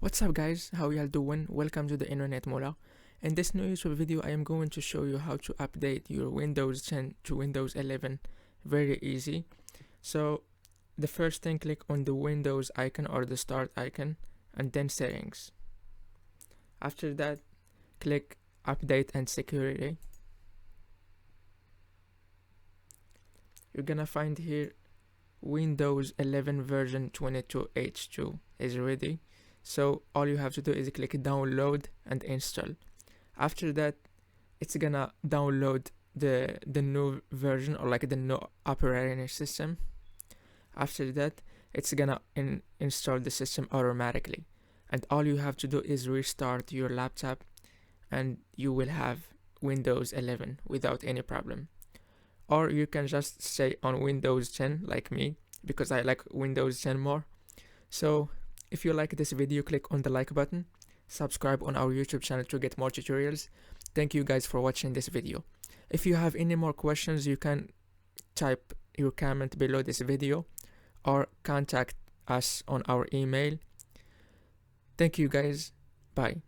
What's up guys, how y'all doing? Welcome to the internet Moola. In this new YouTube video I am going to show you how to update your Windows 10 to Windows 11. Very easy. So the first thing, click on the Windows icon or the start icon and then settings. After that, click update and security. You're gonna find here Windows 11 version 22H2 is ready. So all you have to do is click download and install. After that, it's gonna download the new version or like the new operating system. After that, it's gonna install the system automatically, and all you have to do is restart your laptop and you will have Windows 11 without any problem. Or you can just stay on Windows 10 like me, because I like Windows 10 more. So if you like this video, click on the like button, subscribe on our YouTube channel to get more tutorials. Thank you guys for watching this video. If you have any more questions, you can type your comment below this video or contact us on our email. Thank you guys. Bye.